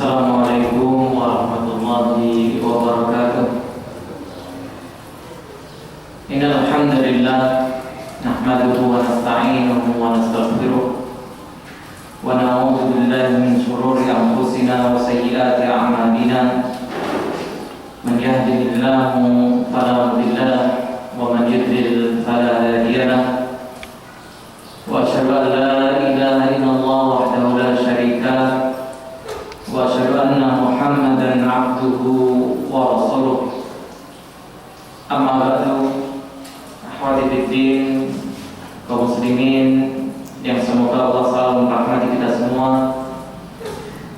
Assalamualaikum warahmatullahi wabarakatuh. Innal hamdalillah nahmaduhu wa nasta'inuhu wa nastaghfiruh wa na'udzu billahi min shururi anfusina wa sayyiati a'malina. Man yahdihillahu fala mudilla lahu wa man yudlil fala hadiya lahu. Wa asyhadu an la ilaha illallah wahdahu la syarika lahu wa asyhadu anna Muhammadan 'abduhu wa rasuluh. Amma ba'du, akhwati fiddin, kaum muslimin yang semoga Allah selalu merahmati kita semua.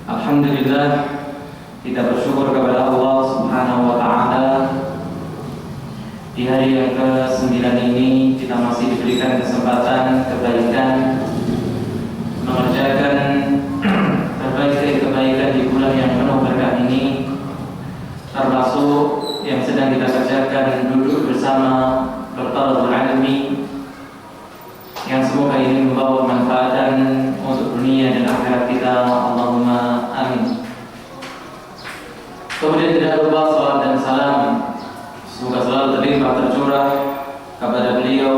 Alhamdulillah, kita bersyukur kepada Allah Subhanahu wa taala. Di hari yang ke-9 ini kita masih diberikan kesempatan kebaikan mengerjakan kebaikan di bulan yang penuh berkah ini, termasuk yang sedang kita kerjakan duduk bersama bertalabul ilmi, yang semoga ini membawa manfaatan untuk dunia dan akhirat kita. Allahumma amin. Kemudian tidak lupa salawat dan salam semoga selalu terlimpah tercurah kepada beliau,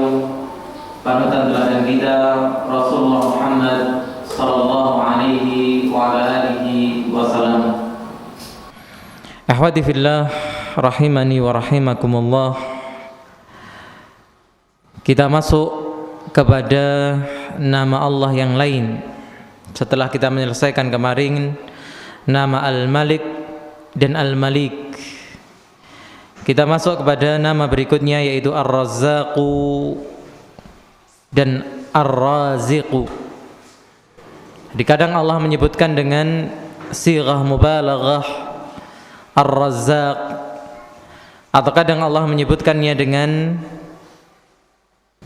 panutan teladan kita, Rasulullah Muhammad sallallahu alaihi wa ala alihi wasallam. Ahwati fillah rahimani wa rahimakumullah. Kita masuk kepada nama Allah yang lain setelah kita menyelesaikan kemarin nama Al-Malik dan Al-Malik. Kita masuk kepada nama berikutnya, yaitu Ar-Razzaqu dan Ar-Raziqu. Kadang Allah menyebutkan dengan sighah mubalaghah Ar-Razzaq, atau kadang Allah menyebutkannya dengan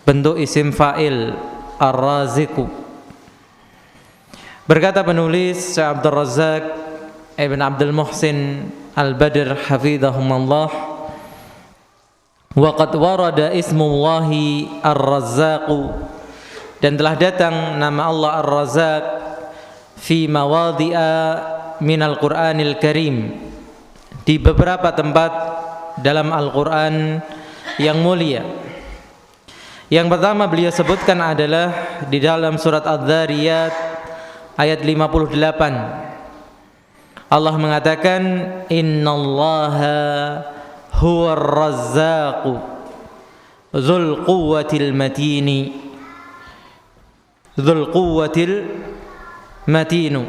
bentuk isim fa'il Ar-Raziqu. Berkata penulis Syekh Abdul Razzaq Ibn Abdul Muhsin Al-Badr hafidhahumullah, wa qad warada ismullahi Ar-Razzaqu, dan telah datang nama Allah Ar-Razzaq fi mawadhi'a minal Qur'anil Karim, di beberapa tempat dalam Al-Qur'an yang mulia. Yang pertama beliau sebutkan adalah di dalam surat Adz-Dzariyat ayat 58. Allah mengatakan, innallaha huwar razzaqu dzul quwwatil matini dzul quwwatil matinu.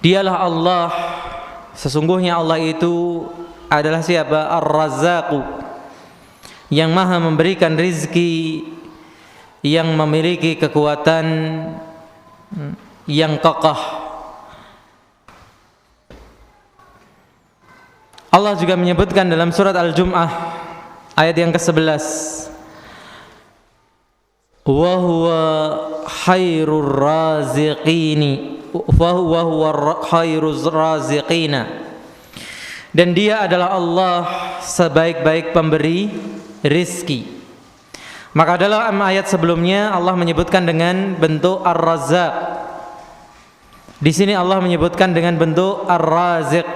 Dialah Allah, sesungguhnya Allah itu adalah siapa? Ar-Razzaqu, yang maha memberikan rizki, yang memiliki kekuatan yang kokoh. Allah juga menyebutkan dalam surat Al-Jum'ah ayat yang ke-11, wa huwa khairur raziqini wa huwa khairuz raziqina, dan dia adalah Allah sebaik-baik pemberi rizki. Maka dalam ayat sebelumnya Allah menyebutkan dengan bentuk Ar-Razzaq, di sini Allah menyebutkan dengan bentuk Ar-Raziq.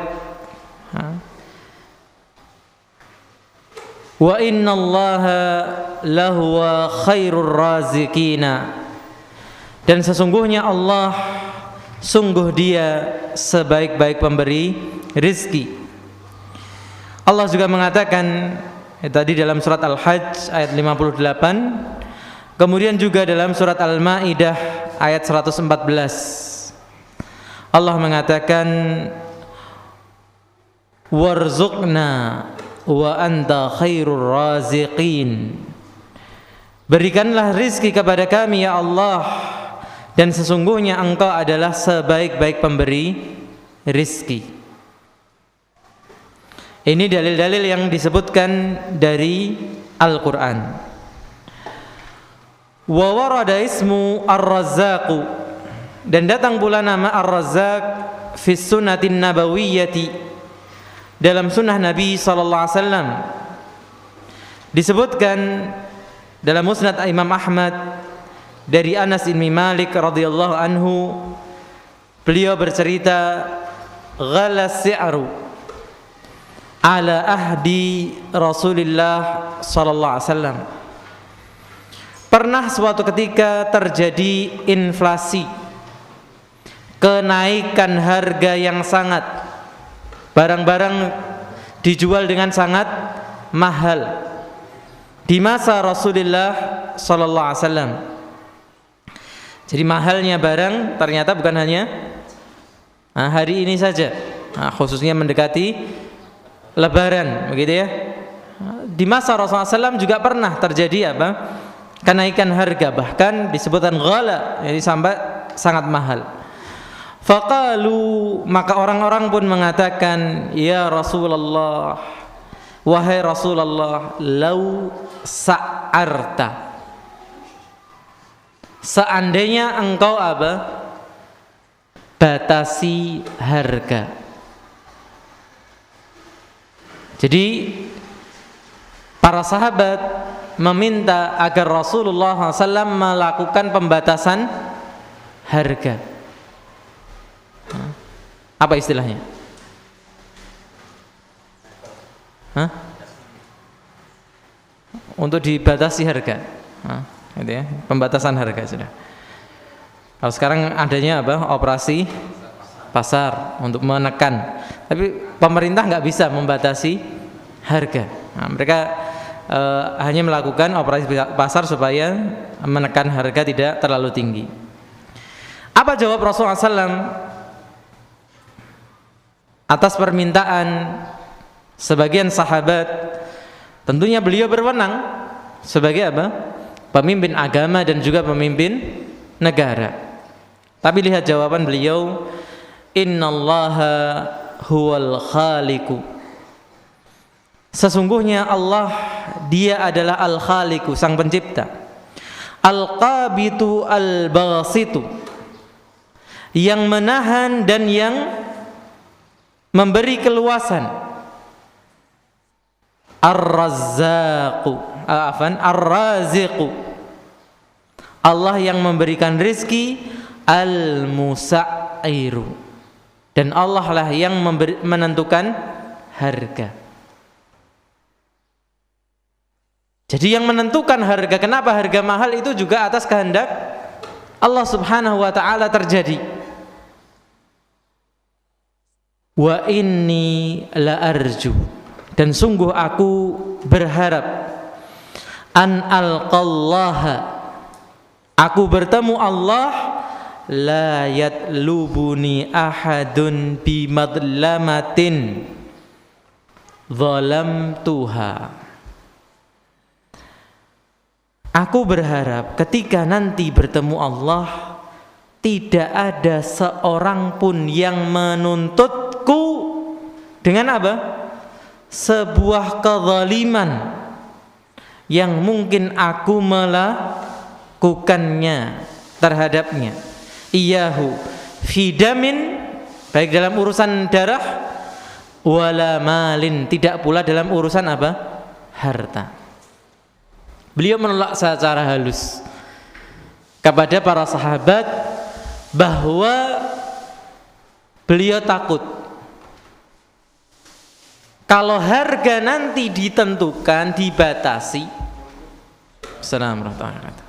Wa innallaha lahuwa khairur raziqina, dan sesungguhnya Allah, sungguh dia sebaik-baik pemberi rizki. Allah juga mengatakan tadi dalam surat Al-Hajj ayat 58, kemudian juga dalam surat Al-Maidah ayat 114 Allah mengatakan, warzuqna wa anta khairur raziqin, berikanlah rizki kepada kami ya Allah, dan sesungguhnya engkau adalah sebaik-baik pemberi rizki. Ini dalil-dalil yang disebutkan dari Al-Quran. Wa warada ismu Ar-Razzaqu, dan datang pula nama Ar-Razzaq fi sunnatin nabawiyyati, dalam sunnah Nabi SAW. Disebutkan dalam musnad Imam Ahmad dari Anas bin Malik radhiyallahu anhu, beliau bercerita, ghala si'ru ala ahdi Rasulullah sallallahu alaihi wasallam. Pernah suatu ketika terjadi inflasi, kenaikan harga yang sangat, barang-barang dijual dengan sangat mahal di masa Rasulullah sallallahu alaihi wasallam. Jadi mahalnya barang ternyata bukan hanya hari ini saja, khususnya mendekati Lebaran, begitu ya. Di masa Rasulullah SAW juga pernah terjadi kenaikan harga, bahkan disebutkan ghala, jadi sampai sangat mahal. Faqalu, maka orang-orang pun mengatakan, ya Rasulullah, wahai Rasulullah, lau sa'arta, seandainya engkau batasi harga. Jadi para sahabat meminta agar Rasulullah SAW melakukan pembatasan harga. Apa istilahnya? Untuk dibatasi harga, gitu ya, pembatasan harga sudah. Kalau sekarang adanya operasi pasar untuk menekan, tapi pemerintah nggak bisa membatasi harga. Mereka hanya melakukan operasi pasar supaya menekan harga tidak terlalu tinggi. Apa jawab Rasulullah SAW atas permintaan sebagian sahabat? Tentunya beliau berwenang sebagai pemimpin agama dan juga pemimpin negara. Tapi lihat jawaban beliau, innallaha huwal khaliqu, sesungguhnya Allah, dia adalah al-khaliqu, sang pencipta, al-qabitu al-basitu, yang menahan dan yang memberi keluasan, ar-razzaqu, ar-raziqu, Allah yang memberikan rizki, al-musa'airu, dan Allah lah yang menentukan harga. Jadi yang menentukan harga, kenapa harga mahal itu juga atas kehendak Allah Subhanahu wa ta'ala terjadi. Wa inni la arju, dan sungguh aku berharap, an alqallaha, aku bertemu Allah, la yatlubuni ahadun bimadlamatin zalamtuha. Aku berharap ketika nanti bertemu Allah, tidak ada seorang pun yang menuntutku dengan sebuah kezaliman yang mungkin aku melakukannya terhadapnya. Iyahu fidamin, baik dalam urusan darah, wala malin, tidak pula dalam urusan harta. Beliau menolak secara halus kepada para sahabat bahwa beliau takut kalau harga nanti ditentukan, dibatasi. Assalamualaikum.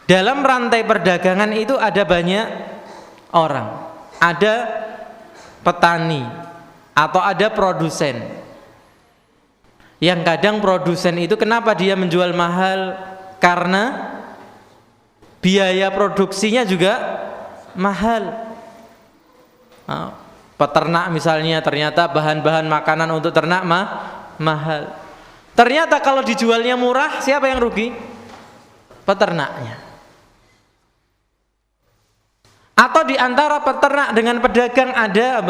Dalam rantai perdagangan itu ada banyak orang, ada petani atau ada produsen. Yang kadang produsen itu kenapa dia menjual mahal? Karena biaya produksinya juga mahal. Peternak misalnya, ternyata bahan-bahan makanan untuk ternak mahal. Ternyata kalau dijualnya murah, siapa yang rugi? Peternaknya. Atau di antara peternak dengan pedagang ada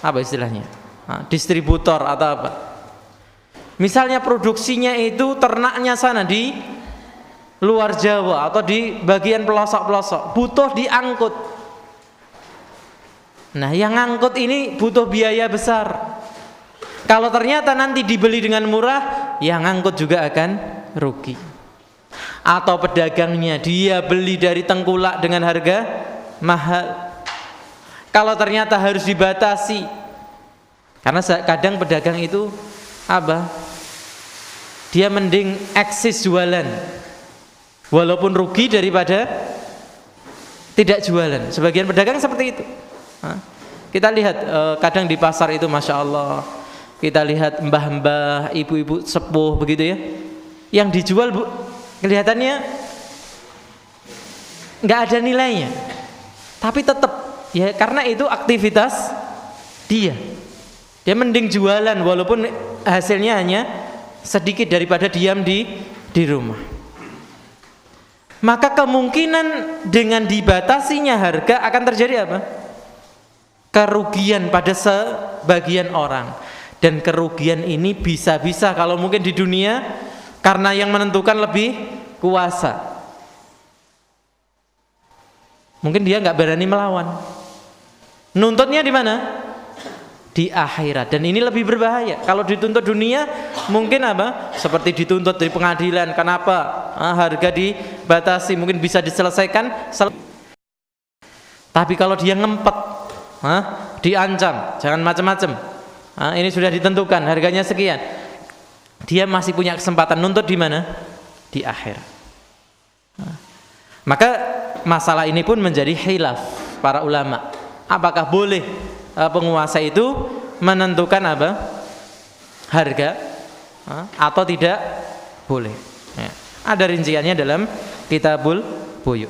apa istilahnya? Distributor atau apa? Misalnya produksinya itu ternaknya sana di luar Jawa atau di bagian pelosok-pelosok, butuh diangkut. Nah, yang angkut ini butuh biaya besar. Kalau ternyata nanti dibeli dengan murah, yang angkut juga akan rugi. atau pedagangnya dia beli dari tengkulak dengan harga mahal. Kalau ternyata harus dibatasi, karena kadang pedagang itu apa? Dia mending eksis jualan walaupun rugi daripada tidak jualan. Sebagian pedagang seperti itu. Kita lihat kadang di pasar itu Masya Allah, kita lihat mbah-mbah, ibu-ibu sepuh begitu ya, yang dijual kelihatannya nggak ada nilainya, tapi tetap ya karena itu aktivitas dia mending jualan walaupun hasilnya hanya sedikit daripada diam di rumah. Maka kemungkinan dengan dibatasinya harga akan terjadi apa? Kerugian pada sebagian orang. Dan kerugian ini bisa-bisa kalau mungkin di dunia karena yang menentukan lebih kuasa. Mungkin dia nggak berani melawan. Nuntutnya di mana? Di akhirat. Dan ini lebih berbahaya. Kalau dituntut dunia mungkin apa? Seperti dituntut dari pengadilan. Kenapa? Harga dibatasi, mungkin bisa diselesaikan. Tapi kalau dia ngempet, diancam, jangan macam-macam. Ini sudah ditentukan harganya sekian. Dia masih punya kesempatan nuntut di mana? Di akhirat. Maka masalah ini pun menjadi khilaf para ulama. Apakah boleh penguasa itu menentukan apa? Harga atau tidak boleh. Ya. Ada rinciannya dalam Kitabul Buyu.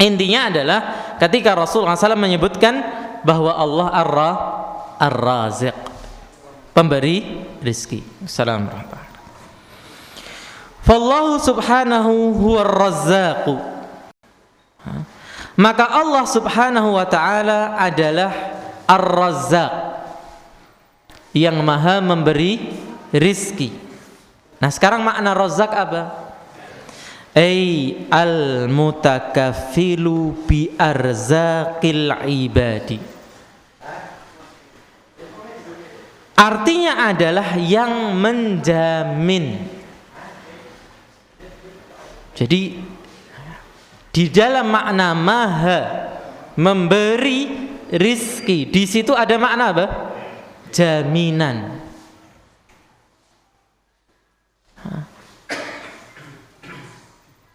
Intinya adalah ketika Rasulullah SAW menyebutkan bahwa Allah Ar-Raziq, pemberi rizki. Assalamualaikum. Fallahu subhanahu huwa ar-Razzaq. Maka Allah subhanahu wa ta'ala adalah Ar-Razzaq, yang maha memberi rizki. Nah sekarang makna Razzaq apa? Al-mutakaffilu bi arzaqil ibadi. Artinya adalah yang menjamin. Jadi di dalam makna maha memberi rizki, di situ ada makna apa? Jaminan.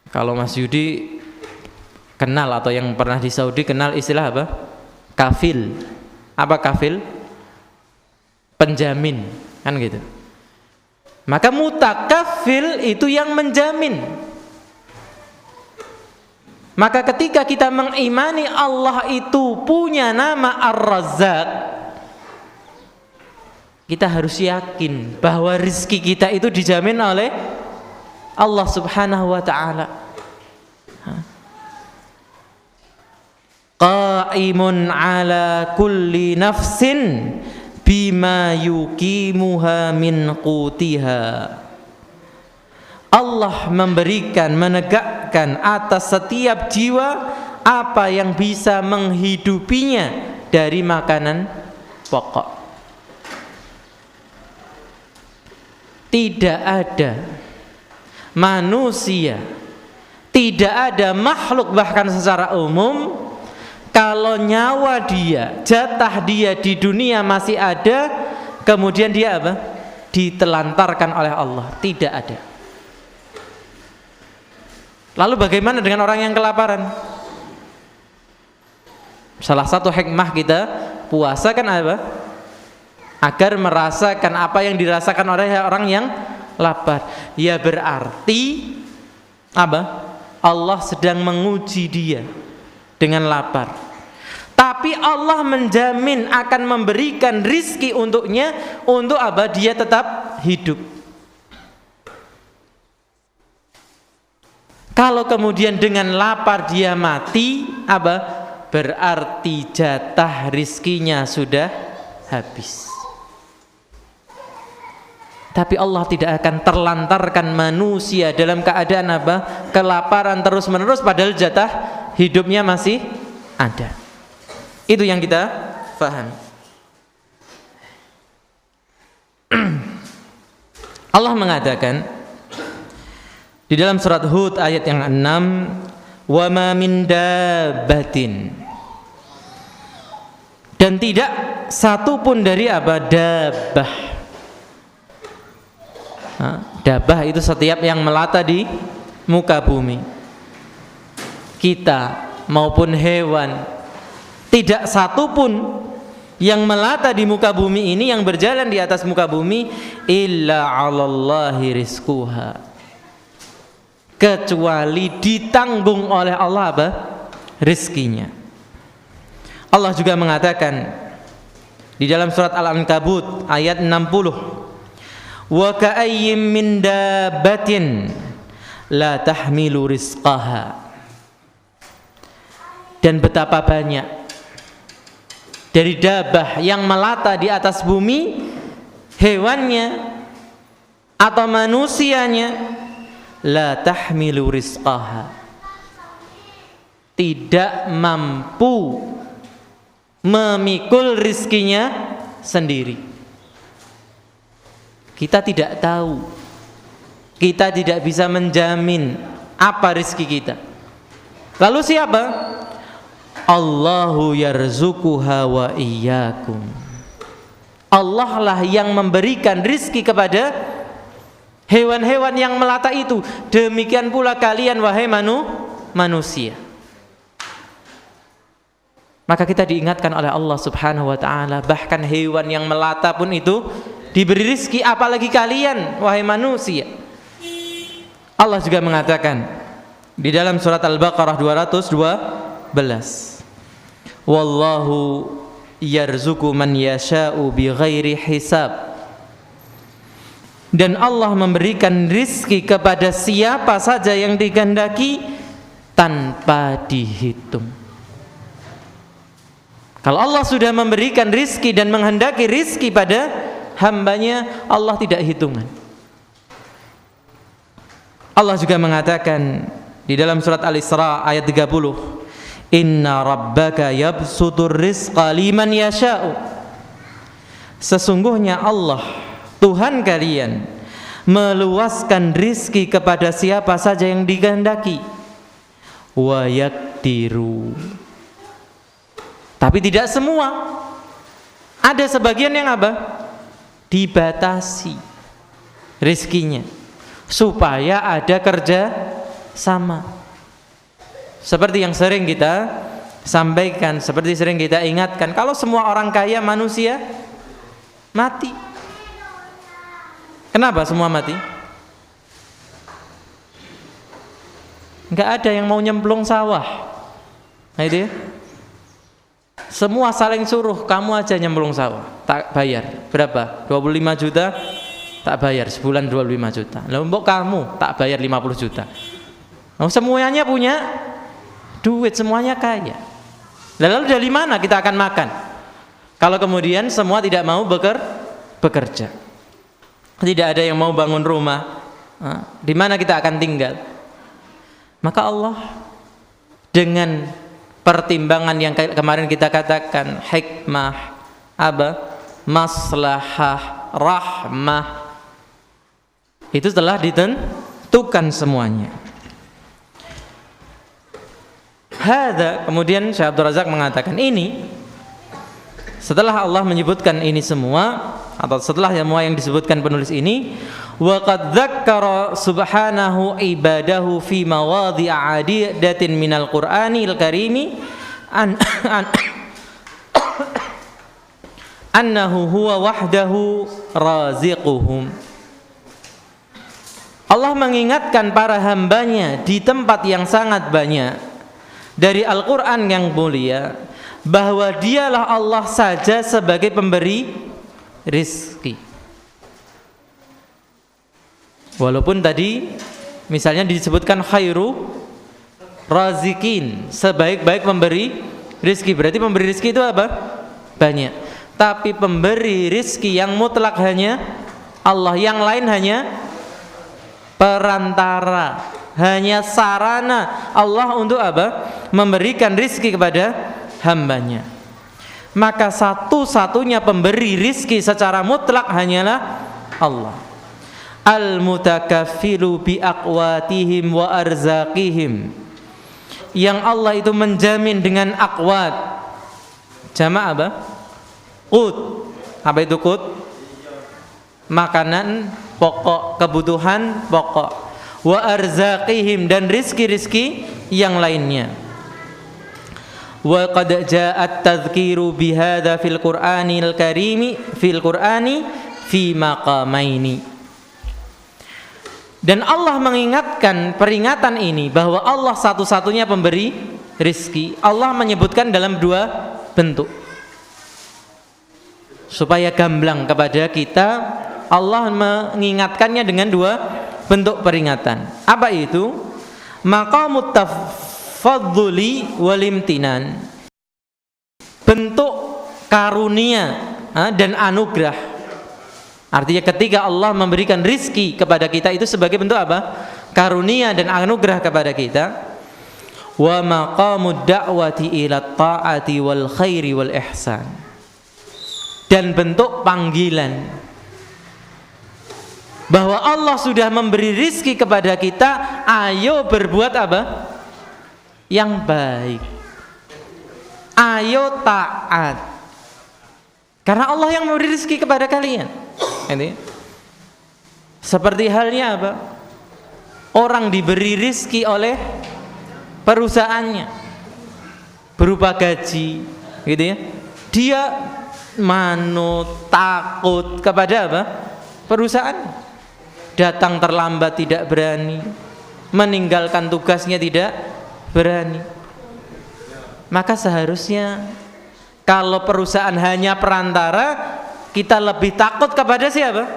Kalau Mas Yudi kenal atau yang pernah di Saudi kenal istilah apa? Kafil. Apa kafil? Penjamin, kan gitu. Maka mutakafil itu yang menjamin. Maka ketika kita mengimani Allah itu punya nama Ar-Razzaq, kita harus yakin bahwa rizki kita itu dijamin oleh Allah subhanahu wa ta'ala. Qaimun ala kulli nafsin bima yuqimuha min qutiha. Allah memberikan, menegakkan atas setiap jiwa apa yang bisa menghidupinya dari makanan pokok. Tidak ada manusia, tidak ada makhluk bahkan secara umum, kalau nyawa dia, jatah dia di dunia masih ada, kemudian dia apa? Ditelantarkan oleh Allah. Tidak ada. Lalu bagaimana dengan orang yang kelaparan? Salah satu hikmah kita puasa kan apa? Agar merasakan apa yang dirasakan oleh orang yang lapar. Ya berarti apa? Allah sedang menguji dia dengan lapar. Tapi Allah menjamin akan memberikan rizki untuknya, untuk apa? Dia tetap hidup. Kalau kemudian dengan lapar dia mati, apa? Berarti jatah rizkinya sudah habis. Tapi Allah tidak akan terlantarkan manusia dalam keadaan apa? Kelaparan terus menerus, padahal jatah hidupnya masih ada. Itu yang kita faham. Allah mengatakan, Di dalam surat Hud ayat yang 6, wa ma min dabbatin, dan tidak satu pun dari apa? Dabbah. Dabbah itu setiap yang melata di muka bumi. Kita maupun hewan, tidak satu pun yang melata di muka bumi ini, yang berjalan di atas muka bumi, illa 'alallahi rizquha, kecuali ditanggung oleh Allah apa? Rizkinya. Allah juga mengatakan di dalam surat Al-Ankabut ayat 60, wa ka'ayyim min dabbatin la tahmilu rizqaha, dan betapa banyak dari dabah yang melata di atas bumi, hewannya atau manusianya, la tahmilu rizqaha, tidak mampu memikul rizkinya sendiri. Kita tidak tahu, kita tidak bisa menjamin apa rizki kita. Lalu siapa? Allahu yarzuquha wa iyyakum. Allah lah yang memberikan rizki kepada hewan-hewan yang melata itu. Demikian pula kalian wahai manusia. Maka kita diingatkan oleh Allah Subhanahu wa ta'ala, bahkan hewan yang melata pun itu diberi rizki, apalagi kalian wahai manusia. Allah juga mengatakan di dalam surat Al-Baqarah 212, wallahu yarzuqu man yasha'u bighairi hisab, dan Allah memberikan rizki kepada siapa saja yang dikehendaki tanpa dihitung. Kalau Allah sudah memberikan rizki dan menghendaki rizki pada hambanya, Allah tidak hitungan. Allah juga mengatakan di dalam surat Al-Isra ayat 30, inna rabbaka yabsutur rizqa liman yasha'u, sesungguhnya Allah Tuhan kalian meluaskan rizki kepada siapa saja yang dikehendaki, wa yakdiru, tapi tidak semua. Ada sebagian yang apa? Dibatasi rizkinya supaya ada kerja sama. Seperti yang sering kita sampaikan, seperti sering kita ingatkan, kalau semua orang kaya manusia mati. Kenapa semua mati? Enggak ada yang mau nyemplung sawah. Nah itu ya. Semua saling suruh, kamu aja nyemplung sawah, tak bayar. Berapa? 25 juta, tak bayar. Sebulan 25 juta. Lalu mbok kamu, tak bayar 50 juta. Nah, semuanya punya duit, semuanya kaya. Lalu dari mana kita akan makan? Kalau kemudian semua tidak mau bekerja, tidak ada yang mau bangun rumah, di mana kita akan tinggal? Maka Allah dengan pertimbangan yang kemarin kita katakan, hikmah, maslahah, rahmah, itu telah ditentukan semuanya. Hadza, kemudian Syekh Abdul Razak mengatakan ini, setelah Allah menyebutkan ini semua, atau setelah semua yang disebutkan penulis ini, wa qad dzakkara subhanahu ibadahu fi mawadhi'a adidatin minal qur'anil karimi annahu huwa wahdahu raziquhum. Allah mengingatkan para hambanya di tempat yang sangat banyak dari Al-Quran yang mulia, bahwa dialah Allah saja sebagai pemberi rizki. Walaupun tadi misalnya disebutkan khairu razikin, sebaik-baik pemberi rizki, berarti pemberi rizki itu apa? Banyak. Tapi pemberi rizki yang mutlak hanya Allah, yang lain hanya perantara, hanya sarana Allah untuk apa? Memberikan rizki kepada hambanya. Maka satu-satunya pemberi rizki secara mutlak hanyalah Allah. al-mutakaffilu bi aqwatihim wa arzaqihim, yang Allah itu menjamin dengan aqwat. Jamak apa? Qut. Apa itu qut? Makanan pokok, kebutuhan pokok. Wa arzaqihim, dan rizki-rizki yang lainnya. Wa qad ja'at tadhkiru bihadza fil Qur'anil Karimi fil Qur'ani fi maqamaini. Dan Allah mengingatkan peringatan ini bahwa Allah satu-satunya pemberi rizki. Allah menyebutkan dalam dua bentuk supaya gamblang kepada kita. Allah mengingatkannya dengan dua bentuk peringatan. Apa itu? Maqamut tafadduli wal imtinan, bentuk karunia dan anugerah. Artinya ketika Allah memberikan rizki kepada kita itu sebagai bentuk apa? Karunia dan anugerah kepada kita. Wa maqamud da'wati ila ta'ati wal khairi wal ihsan, dan bentuk panggilan bahwa Allah sudah memberi rizki kepada kita, ayo berbuat apa? Yang baik, ayo taat, karena Allah yang memberi rizki kepada kalian. Ini seperti halnya apa? Orang diberi rizki oleh perusahaannya berupa gaji, gitu ya. Dia manut, takut kepada apa? Perusahaan. Datang terlambat tidak berani, meninggalkan tugasnya tidak berani. Maka seharusnya kalau perusahaan hanya perantara, kita lebih takut kepada siapa?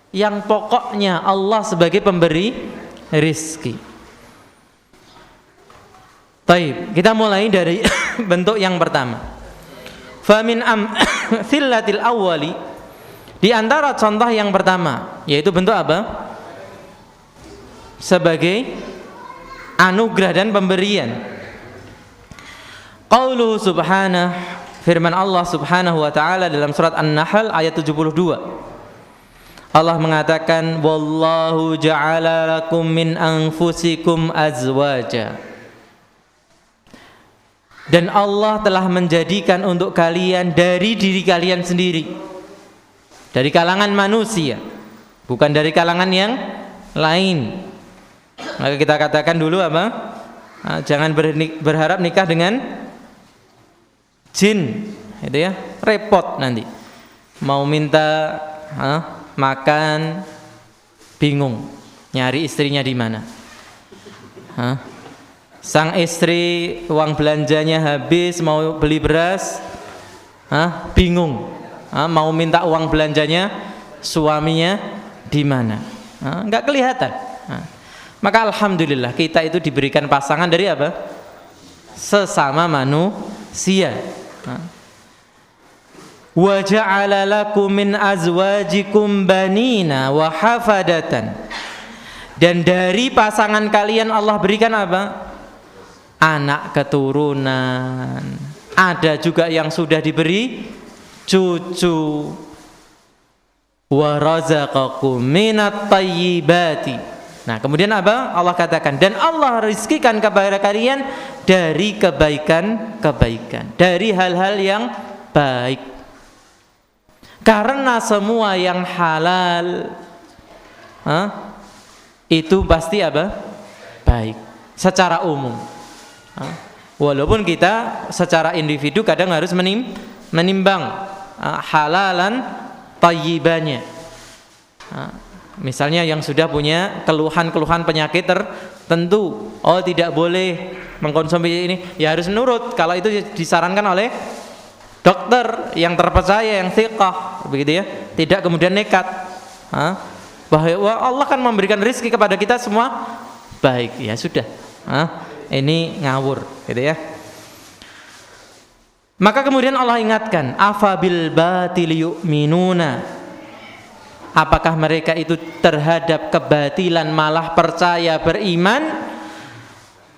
Yang pokoknya Allah sebagai pemberi rizki. Baik, kita mulai dari bentuk yang pertama. Famin amthillatil awwali, di antara contoh yang pertama, yaitu bentuk apa? Sebagai anugerah dan pemberian. Qauluhu subhanahu, firman Allah subhanahu wa ta'ala dalam surat An-Nahl ayat 72. Allah mengatakan, wallahu ja'ala lakum min anfusikum azwaja, dan Allah telah menjadikan untuk kalian dari diri kalian sendiri, dari kalangan manusia, bukan dari kalangan yang lain. Maka kita katakan dulu apa? Jangan berharap nikah dengan jin, itu ya, repot nanti. Mau minta makan, bingung nyari istrinya di mana. Sang istri uang belanjanya habis, mau beli beras, bingung. Mau minta uang belanjanya suaminya di mana, nggak kelihatan. Maka alhamdulillah kita itu diberikan pasangan dari apa? Sesama manusia. Wa ja'ala lakum min azwajikum banina wa hafadatan, dan dari pasangan kalian Allah berikan apa? Anak keturunan. Ada juga yang sudah diberi cucu. Wa razaqakum minat thayyibati. Nah, kemudian apa? Allah katakan, dan Allah rizkikan kepada kalian dari kebaikan-kebaikan, dari hal-hal yang baik. Karena semua yang halal itu pasti apa? Baik secara umum. Walaupun kita secara individu kadang harus menimbang halalan thayyibannya. Misalnya yang sudah punya keluhan-keluhan penyakit tertentu, tidak boleh mengkonsumsi ini, ya harus nurut kalau itu disarankan oleh dokter yang terpercaya, yang thiqah, begitu ya. Tidak kemudian nekat. Bahwa Allah kan memberikan rezeki kepada kita semua baik, ya sudah. Ini ngawur, gitu ya. Maka kemudian Allah ingatkan, afabil batil yu'minuna, apakah mereka itu terhadap kebatilan malah percaya, beriman?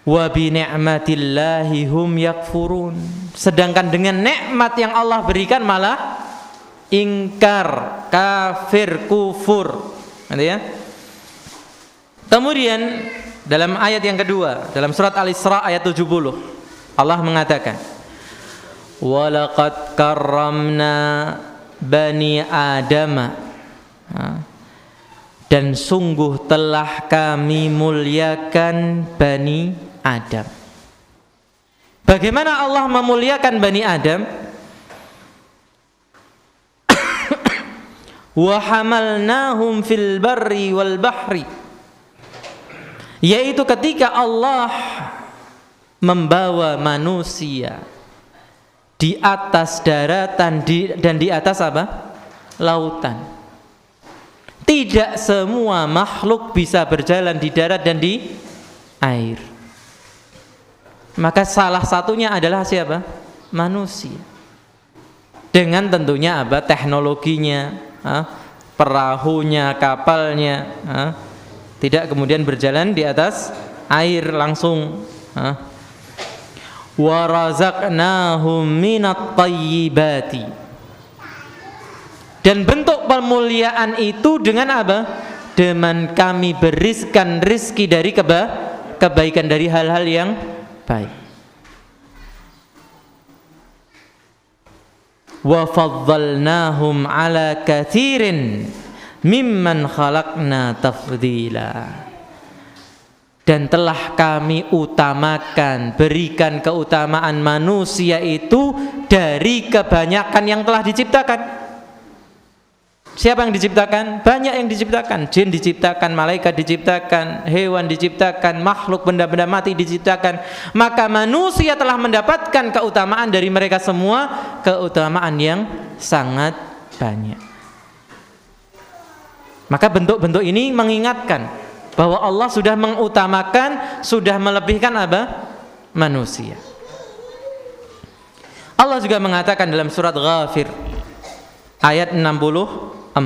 Wa bi ni'matillahi hum yakfurun, sedangkan dengan nikmat yang Allah berikan malah ingkar, kafir, kufur. Nanti ya. Kemudian dalam ayat yang kedua, dalam surat Al-Isra ayat 70, Allah mengatakan, "Walaqad karramna bani Adama." Dan sungguh telah kami muliakan Bani Adam. Bagaimana Allah memuliakan Bani Adam? Wa hamalnahum fil barri wal bahri, yaitu ketika Allah membawa manusia di atas daratan dan di atas apa? Lautan. Tidak semua makhluk bisa berjalan di darat dan di air. Maka salah satunya adalah siapa? Manusia. Dengan tentunya apa? Teknologinya, perahunya, kapalnya, tidak kemudian berjalan di atas air langsung. Wa razaqnahum minat thayyibati. Dan bentuk pemuliaan itu dengan apa? Dengan kami berikan rizki dari kebaikan, dari hal-hal yang baik. Wa faddalnahum ala katsirin mimman khalaqna tafdila. Dan telah kami utamakan, berikan keutamaan manusia itu dari kebanyakan yang telah diciptakan. Siapa yang diciptakan? Banyak yang diciptakan. Jin diciptakan, malaikat diciptakan, hewan diciptakan, makhluk benda-benda mati diciptakan. Maka manusia telah mendapatkan keutamaan dari mereka semua, keutamaan yang sangat banyak. Maka bentuk-bentuk ini mengingatkan bahwa Allah sudah mengutamakan, sudah melebihkan apa? Manusia. Allah juga mengatakan dalam surat Ghafir ayat 64,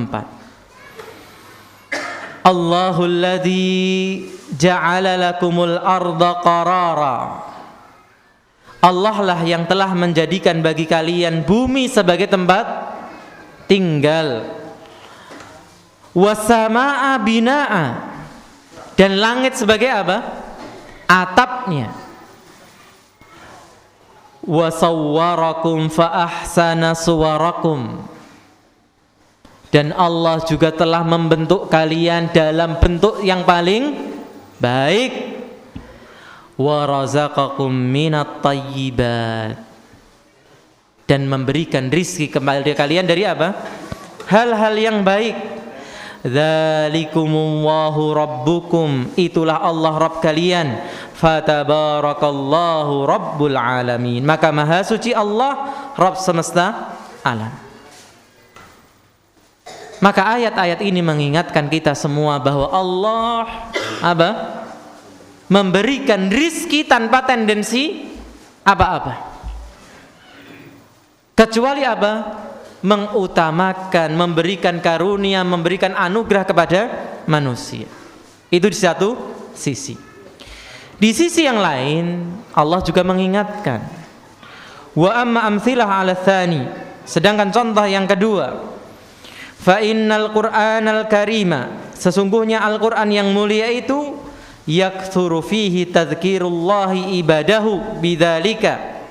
Allahul ladzi ja'ala lakumul arda qarara. Allah lah yang telah menjadikan bagi kalian bumi sebagai tempat tinggal. Wasamaa binaa, dan langit sebagai apa? Atapnya. Wasawwarakum fa ahsana suwarakum, dan Allah juga telah membentuk kalian dalam bentuk yang paling baik. Wa razaqakum minat thayyibat, dan memberikan rizki kepada kalian dari apa? Hal-hal yang baik. Dzalikumullahu rabbukum, itulah Allah Rabb kalian. Fatabarakallahu rabbul alamin, maka maha suci Allah, Rabb semesta alam. Maka ayat-ayat ini mengingatkan kita semua bahwa Allah apa? Memberikan rizki tanpa tendensi apa-apa. Kecuali apa? Mengutamakan, memberikan karunia, memberikan anugerah kepada manusia. Itu di satu sisi. Di sisi yang lain, Allah juga mengingatkan. Wa amma amthilah ala tsani, sedangkan contoh yang kedua, fa innal Qur'anal karima, sesungguhnya Al-Qur'an yang mulia itu yaktsuru fihi tadzkirullahi ibadahu bidzalika.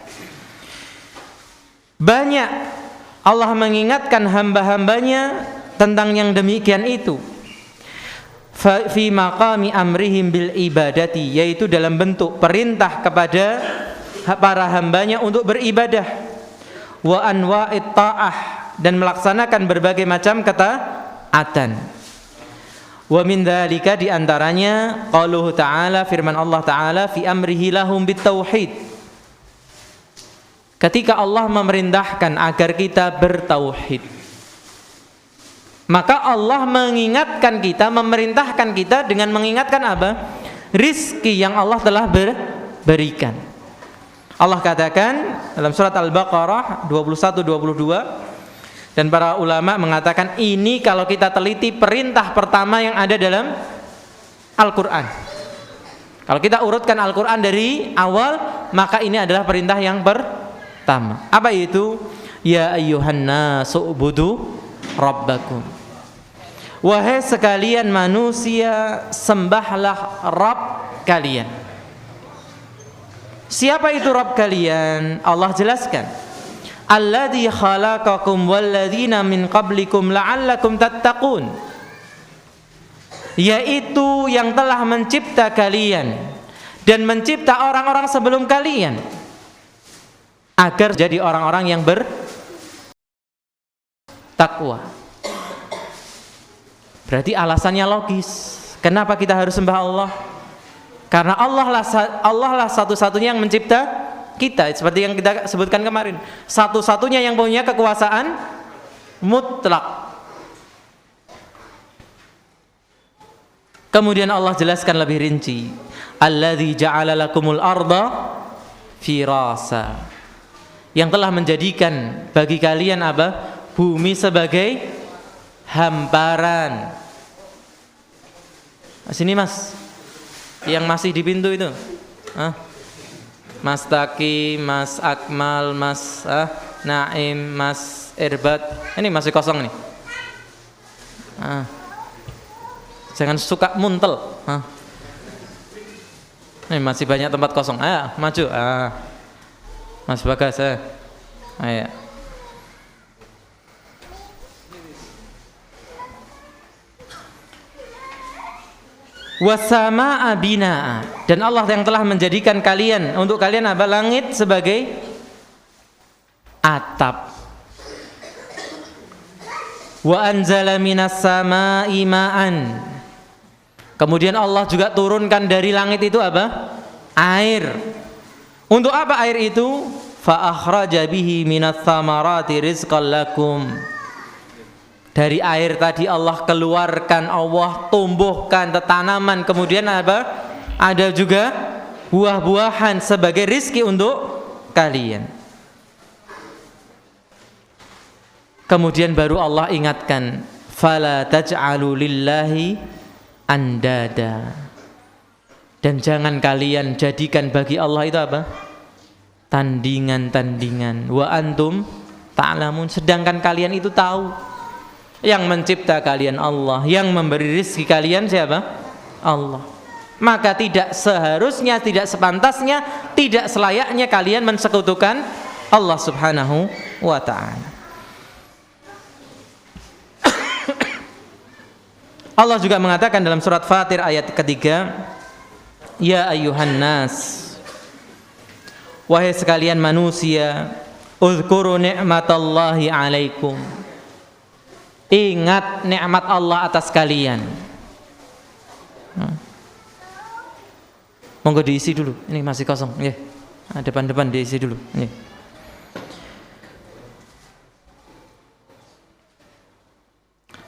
Banyak Allah mengingatkan hamba-hambanya tentang yang demikian itu. Fi maqami amrihim bil ibadati, yaitu dalam bentuk perintah kepada para hambanya untuk beribadah. Wa anwa'it ta'ah, dan melaksanakan berbagai macam ketaatan. Wa min dzalika, di antaranya qauluhu ta'ala, firman Allah Ta'ala, fi amrihi lahum bitauhid, ketika Allah memerintahkan agar kita bertauhid. Maka Allah mengingatkan kita, memerintahkan kita dengan mengingatkan apa? Rizki yang Allah telah berikan. Allah katakan dalam surat Al-Baqarah 21-22, dan para ulama mengatakan ini kalau kita teliti perintah pertama yang ada dalam Al-Quran. Kalau kita urutkan Al-Quran dari awal, maka ini adalah perintah yang pertama. Apa itu? Ya ayyuhan nasu ubudu rabbakum wahai sekalian manusia, sembahlah Rabb kalian. Siapa itu Rabb kalian? Allah jelaskan, alladzi khalaqakum walladzina min qablikum la'allakum tattaqun, yaitu yang telah mencipta kalian dan mencipta orang-orang sebelum kalian agar jadi orang-orang yang bertakwa. Berarti alasannya logis. Kenapa kita harus sembah Allah? Karena Allah lah satu-satunya yang mencipta kita, seperti yang kita sebutkan kemarin. Satu-satunya yang punya kekuasaan mutlak. Kemudian Allah jelaskan lebih rinci, alladzi ja'ala lakumul arda firasa, yang telah menjadikan bagi kalian apa? Bumi sebagai hamparan. Sini Mas, yang masih di pintu itu, Mas Taki, Mas Akmal, Mas Naim, Mas Irbat, ini masih kosong nih. Jangan suka muntel. Ini masih banyak tempat kosong. Ayo maju. Mas Bagas, ayo. Wasamaa binaa, dan Allah yang telah menjadikan kalian, untuk kalian apa? Langit sebagai atap. Wa anzala minas samaa'i ma'an, kemudian Allah juga turunkan dari langit itu apa? Air. Untuk apa air itu? Fa akhraja bihi minats tsamarati rizqan lakum, dari air tadi Allah keluarkan, Allah tumbuhkan tanaman, kemudian apa? Ada juga buah-buahan sebagai rizki untuk kalian. Kemudian baru Allah ingatkan, fala taj'alu lillahi andada, dan jangan kalian jadikan bagi Allah itu apa? Tandingan-tandingan. Wa antum ta'lamun, sedangkan kalian itu tahu. Yang mencipta kalian Allah, yang memberi rezeki kalian siapa? Allah. Maka tidak seharusnya, tidak sepantasnya, tidak selayaknya kalian mensekutukan Allah Subhanahu wa ta'ala. Allah juga mengatakan dalam surat Fatir ayat ketiga, ya ayyuhan nas, wahai sekalian manusia, uzkuru ni'matallahi alaikum, ingat nikmat Allah atas kalian. Monggo diisi dulu, ini masih kosong. Depan-depan diisi dulu.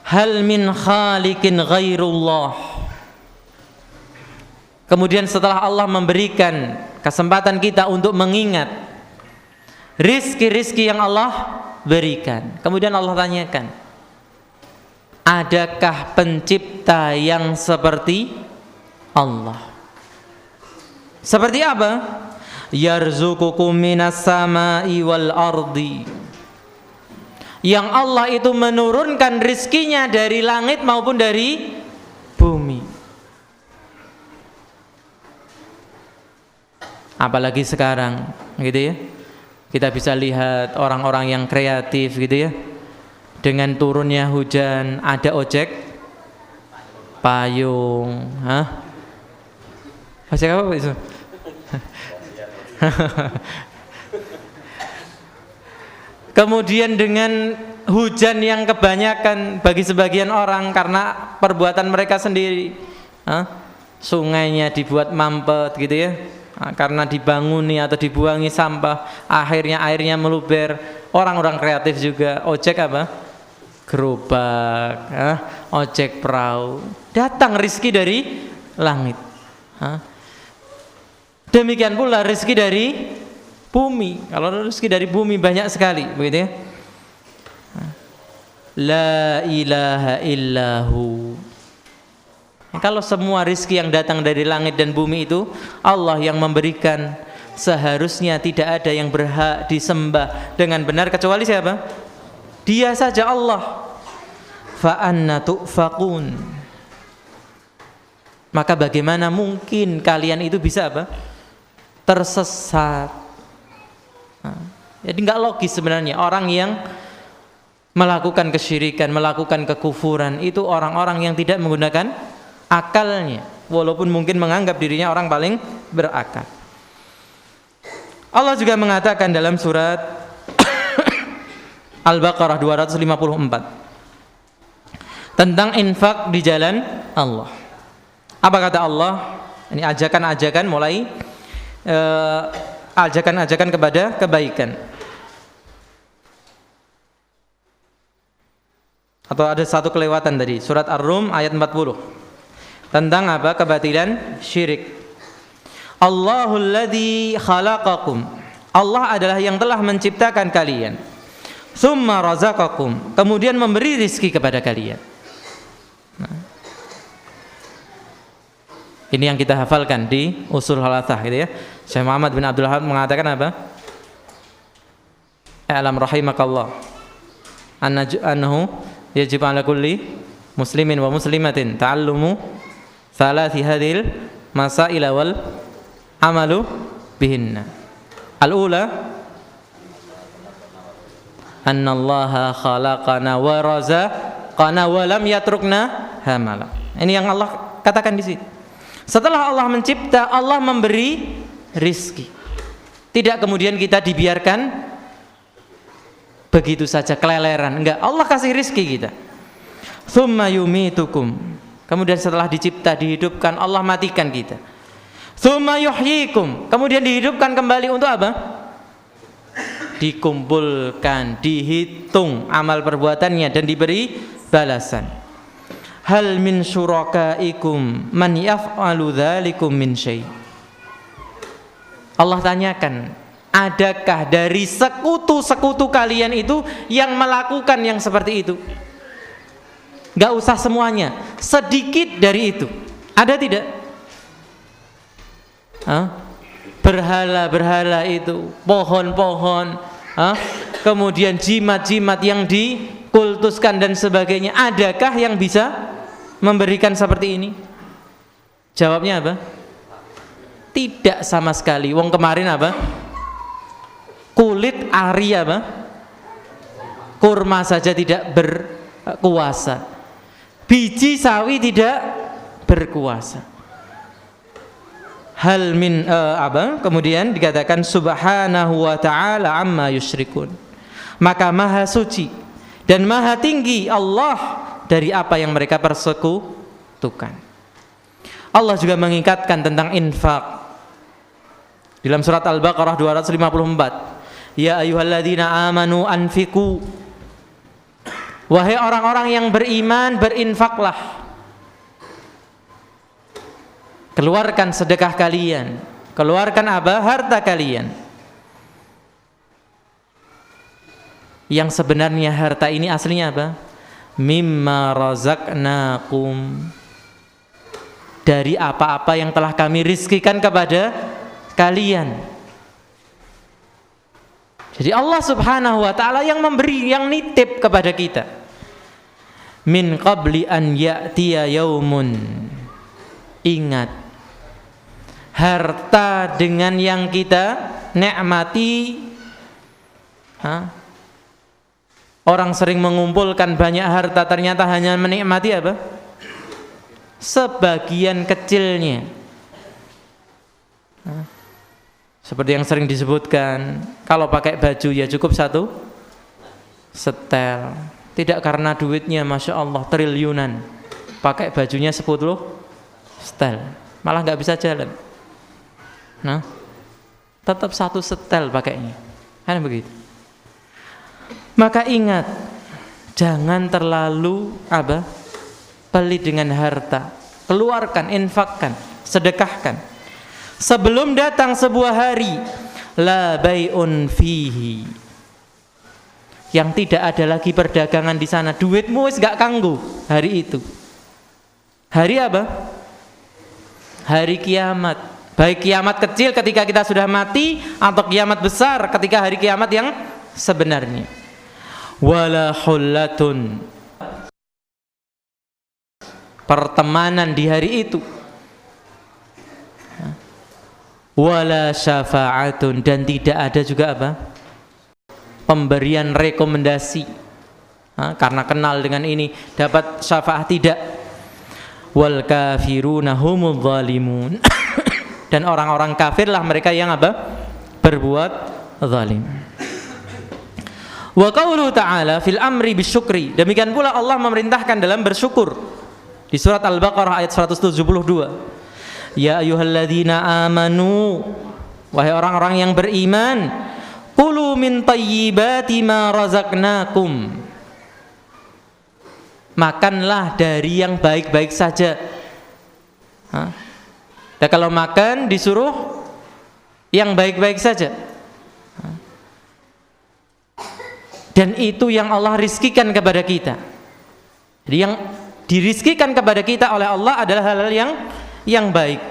Hal min khaliqin ghairullah. Kemudian setelah Allah memberikan kesempatan kita untuk mengingat rizki-rizki yang Allah berikan, kemudian Allah tanyakan, adakah pencipta yang seperti Allah? Seperti apa? Yarzuqukum minas samai wal ardi, yang Allah itu menurunkan rizkinya dari langit maupun dari bumi. Apalagi sekarang gitu ya, kita bisa lihat orang-orang yang kreatif gitu ya, dengan turunnya hujan ada ojek payung. Ojek apa itu? Kemudian dengan hujan yang kebanyakan bagi sebagian orang karena perbuatan mereka sendiri, sungainya dibuat mampet gitu ya, karena dibanguni atau dibuangi sampah, akhirnya airnya meluber. Orang-orang kreatif juga, ojek apa? Gerobak, ojek perahu. Datang rizki dari langit. Demikian pula rizki dari bumi. Kalau rezeki dari bumi banyak sekali, begitu ya. La ilaha illahu. Kalau semua rezeki yang datang dari langit dan bumi itu Allah yang memberikan, seharusnya tidak ada yang berhak disembah dengan benar kecuali siapa? Dia saja, Allah. fa anna tu'faqun. Maka bagaimana mungkin kalian itu bisa apa? Tersesat. Jadi enggak logis sebenarnya orang yang melakukan kesyirikan, melakukan kekufuran itu orang-orang yang tidak menggunakan akalnya, walaupun mungkin menganggap dirinya orang paling berakal. Allah juga mengatakan dalam surat Al-Baqarah 254 tentang infak di jalan Allah. Apa kata Allah? Ini ajakan-ajakan mulai ajakan-ajakan kepada kebaikan. Atau ada satu kelewatan tadi, surat Ar-Rum ayat 40. Tentang apa? Kebatilan syirik. Allahul ladzi khalaqakum. Allah adalah yang telah menciptakan kalian. Tsumma razaqakum. Kemudian memberi rizki kepada kalian. Ini yang kita hafalkan di Ushul Thalathah gitu ya. Syekh Muhammad bin Abdul Wahhab mengatakan apa? A'lam rahimakallah. Annahu yajib ala kulli muslimin wa muslimatin ta'allumu thalathi hadhil masaila wal amalu bihinna. Al-ula annallaha khalaqana wa razaqana wa lam yatrukna hamala. Ini yang Allah katakan di sini. Setelah Allah mencipta, Allah memberi rizki. Tidak kemudian kita dibiarkan begitu saja keleleran. Enggak, Allah kasih rizki kita. Tsumma yumitukum. Kemudian setelah dicipta, dihidupkan, Allah matikan kita. Tsumma yuhyikum. Kemudian dihidupkan kembali untuk apa? Dikumpulkan, dihitung amal perbuatannya dan diberi balasan. Hal min syurakaikum man yaf'alu dzalikum min syai'. Allah tanyakan, adakah dari sekutu-sekutu kalian itu yang melakukan yang seperti itu? Gak usah semuanya, sedikit dari itu. Ada tidak? Berhala-berhala itu, pohon-pohon, kemudian jimat-jimat yang dikultuskan dan sebagainya, adakah yang bisa memberikan seperti ini? Jawabnya apa? Tidak sama sekali. Wong kemarin apa? Kulit ari apa? Kurma saja tidak berkuasa. Biji sawi tidak berkuasa. Hal min kemudian dikatakan subhanahu wa ta'ala amma yusyrikun. Maka maha suci dan maha tinggi Allah dari apa yang mereka persekutukan. Allah juga mengingatkan tentang infak dalam surat Al-Baqarah 254. Ya ayyuhalladzina amanu anfiqu. Wahai orang-orang yang beriman, berinfaklah. Keluarkan sedekah kalian. Keluarkan apa? Harta kalian. Yang sebenarnya harta ini aslinya apa? Mimma razaqnakum. Dari apa-apa yang telah kami rizkikan kepada kalian. Jadi Allah subhanahu wa ta'ala yang memberi, yang nitip kepada kita. Min qabli an ya'tiya yaumun. Ingat, harta dengan yang kita nikmati, orang sering mengumpulkan banyak harta, ternyata hanya menikmati apa? Sebagian kecilnya. Seperti yang sering disebutkan, kalau pakai baju ya cukup satu setel. Tidak karena duitnya Masya Allah triliunan, pakai bajunya 10 setel, malah nggak bisa jalan. Nah, tetap satu setel pakainya, kan begitu. Maka ingat, jangan terlalu pelit dengan harta. Keluarkan, infakkan, sedekahkan. Sebelum datang sebuah hari, la bai'un fihi, yang tidak ada lagi perdagangan di sana. Duitmu wis gak kanggo hari itu. Hari apa? Hari kiamat. Baik kiamat kecil ketika kita sudah mati, atau kiamat besar ketika hari kiamat yang sebenarnya. Wala hullatun pertemanan di hari itu. Wala syafa'atun, dan tidak ada juga apa? Pemberian rekomendasi. Karena kenal dengan ini dapat syafaat, tidak. Wal kafiruna humudz zalimun. Dan orang-orang kafirlah mereka yang apa? Berbuat zalim. Wa qauluhu ta'ala fil amri bisyukri. Demikian pula Allah memerintahkan dalam bersyukur. Di surat Al-Baqarah ayat 172. Ya ayyuhalladzina amanu, wahai orang-orang yang beriman, qulu min thayyibati ma razaqnakum, makanlah dari yang baik-baik saja. Dan kalau makan disuruh yang baik-baik saja. Dan itu yang Allah rizkikan kepada kita. Jadi yang dirizkikan kepada kita oleh Allah adalah hal-hal yang baik.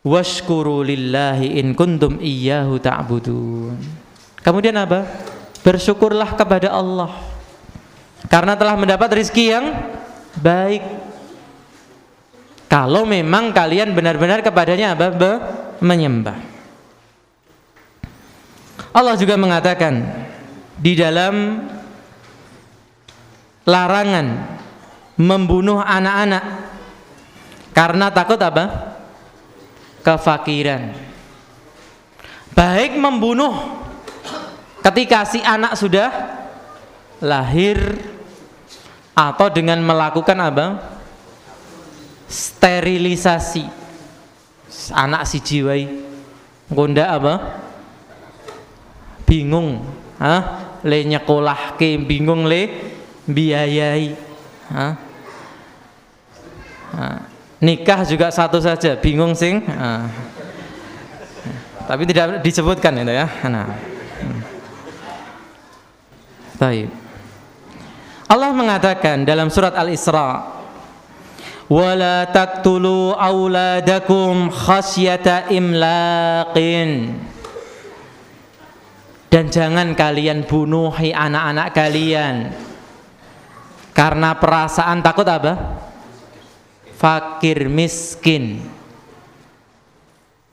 Washkuru lillahi in kuntum iyyahu ta'budun. Kemudian apa? Bersyukurlah kepada Allah karena telah mendapat rezeki yang baik. Kalau memang kalian benar-benar kepadanya apa? Menyembah. Allah juga mengatakan di dalam larangan membunuh anak-anak karena takut apa? Kefakiran. Baik membunuh ketika si anak sudah lahir atau dengan melakukan apa? Sterilisasi. Anak si jiwai gonda apa? Bingung, le nyekolahke, bingung le biayai. Nikah juga satu saja, bingung sing. Tapi tidak disebutkan itu ya. Baik. Allah mengatakan dalam surat Al-Isra, wala taqtulu auladakum khasyata imlaqin. Dan jangan kalian bunuhi anak-anak kalian karena perasaan takut apa? Fakir miskin.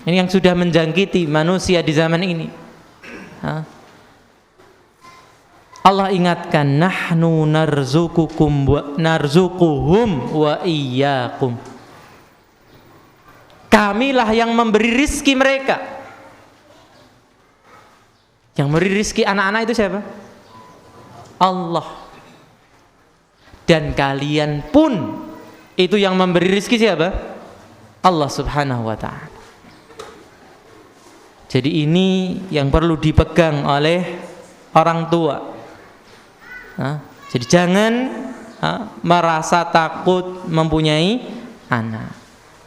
Ini yang sudah menjangkiti manusia di zaman ini. Allah ingatkan, nahnu narzuqukum wa narzuquhum wa iyyakum. Kamilah yang memberi rizki mereka. Yang memberi rizki anak-anak itu siapa? Allah. Dan kalian pun itu yang memberi rizki siapa? Allah subhanahu wa ta'ala. Jadi ini yang perlu dipegang oleh orang tua. Jadi jangan merasa takut mempunyai anak.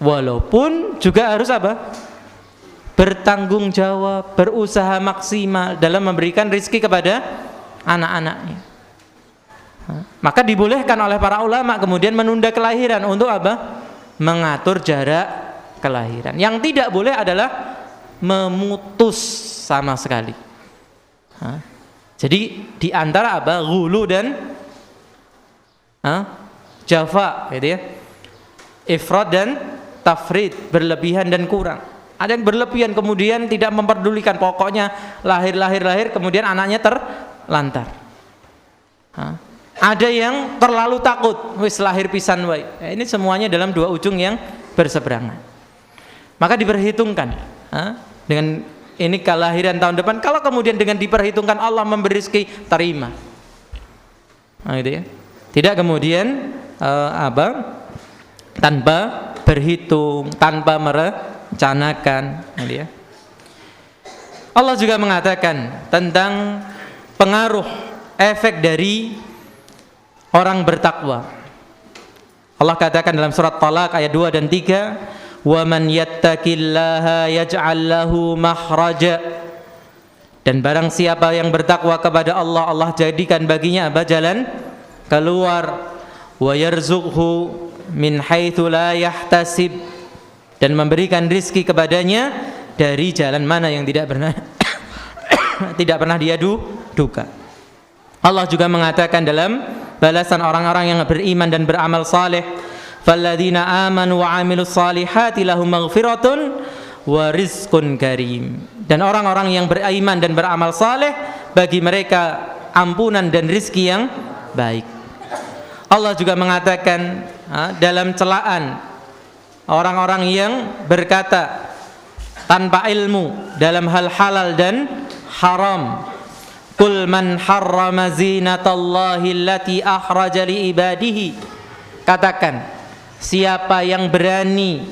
Walaupun juga harus apa? Bertanggung jawab, berusaha maksimal dalam memberikan rizki kepada anak-anaknya. Maka dibolehkan oleh para ulama kemudian menunda kelahiran untuk apa? Mengatur jarak kelahiran. Yang tidak boleh adalah memutus sama sekali. Jadi di antara apa? Ghulu dan jafa, gitu ya. Ifrad dan tafrid, berlebihan dan kurang. Ada yang berlebihan kemudian tidak memperdulikan, pokoknya lahir kemudian anaknya terlantar. Ada yang terlalu takut, wis lahir pisan wae. Ini semuanya dalam dua ujung yang berseberangan. Maka diperhitungkan dengan ini kelahiran tahun depan. Kalau kemudian dengan diperhitungkan Allah memberi rezeki, terima. Gitu ya. Tidak kemudian tanpa berhitung, tanpa merencanakan. Gitu ya. Allah juga mengatakan tentang pengaruh efek dari orang bertakwa. Allah katakan dalam surat Talaq ayat 2 dan 3, "Wa man yattaqillaha yaj'al lahu makhraja." Dan barang siapa yang bertakwa kepada Allah, Allah jadikan baginya apa? Jalan keluar. Wa yarzuqhu min haitsu la yahtasib. Dan memberikan rizki kepadanya dari jalan mana yang tidak pernah dia duga. Allah juga mengatakan dalam balasan orang-orang yang beriman dan beramal saleh, falladzina amanu wa 'amilus salihati lahum maghfiratun wa rizqun karim. Dan orang-orang yang beriman dan beramal saleh, bagi mereka ampunan dan rizki yang baik. Allah juga mengatakan dalam celaan orang-orang yang berkata tanpa ilmu dalam hal halal dan haram, qul man harrama zinatallahi allati akhraja li ibadihi. Katakan, siapa yang berani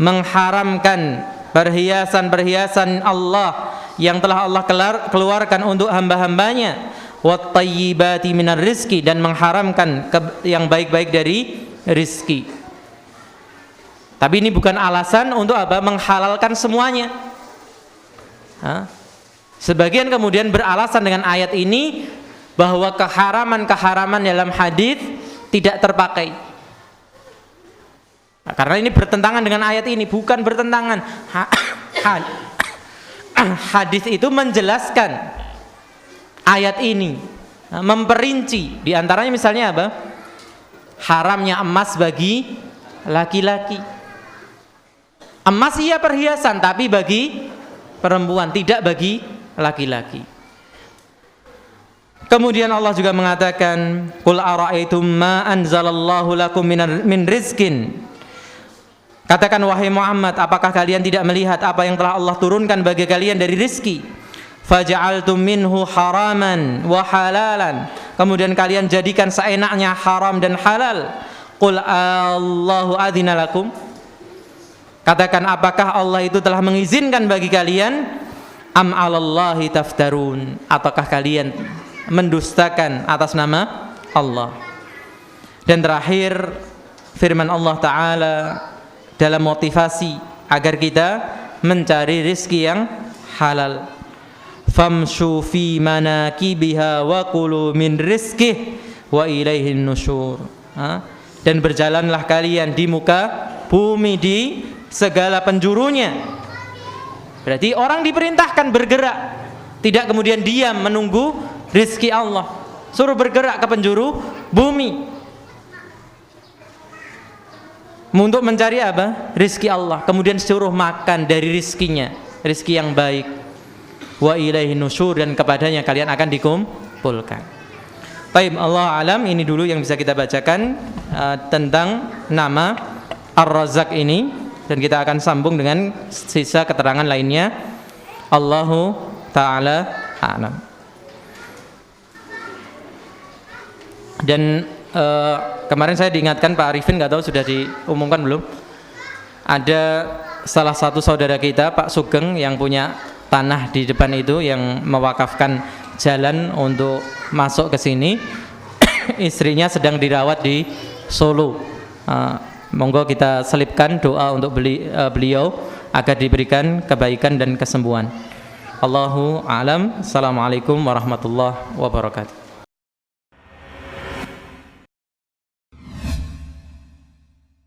mengharamkan perhiasan-perhiasan Allah yang telah Allah keluarkan untuk hamba-hambanya, wat tayyibati minar rizki, dan mengharamkan yang baik-baik dari rizki. Tapi ini bukan alasan untuk apa? Menghalalkan semuanya. Sebagian kemudian beralasan dengan ayat ini bahwa keharaman-keharaman dalam hadis tidak terpakai. Karena ini bertentangan dengan ayat ini. Bukan bertentangan. Hadis itu menjelaskan ayat ini, memperinci. Di antaranya misalnya apa? Haramnya emas bagi laki-laki. Emas iya perhiasan, tapi bagi perempuan, tidak bagi laki-laki. Kemudian Allah juga mengatakan, qul ara'aitum ma anzalallahu lakum min rizqin. Katakan wahai Muhammad, apakah kalian tidak melihat apa yang telah Allah turunkan bagi kalian dari rizki? Faja'altum minhu haraman wa halalan. Kemudian kalian jadikan seenaknya haram dan halal. Qul Allahu adzina lakum. Katakan, apakah Allah itu telah mengizinkan bagi kalian? Am 'alallahi taftarun. Ataukah kalian mendustakan atas nama Allah? Dan terakhir firman Allah Ta'ala dalam motivasi agar kita mencari rizki yang halal. Famshu fi manakibiha wa kulu min rizkih wa ilaihin nusyur. Dan berjalanlah kalian di muka bumi, di segala penjurunya. Berarti orang diperintahkan bergerak, tidak kemudian diam menunggu rizki Allah. Suruh bergerak ke penjuru bumi untuk mencari apa? Rizki Allah. Kemudian suruh makan dari rizkinya, rizki yang baik. Wa ilaihi nusyur, dan kepadanya kalian akan dikumpulkan. Baik, Allah alam, ini dulu yang bisa kita bacakan tentang nama Ar-Razzaq ini, dan kita akan sambung dengan sisa keterangan lainnya. Allahu ta'ala a'lam. Dan kemarin saya diingatkan Pak Arifin, nggak tahu sudah diumumkan belum, ada salah satu saudara kita Pak Sugeng yang punya tanah di depan itu, yang mewakafkan jalan untuk masuk ke sini. Istrinya sedang dirawat di Solo. Monggo kita selipkan doa untuk beliau agar diberikan kebaikan dan kesembuhan. Allahu a'lam. Assalamualaikum warahmatullahi wabarakatuh.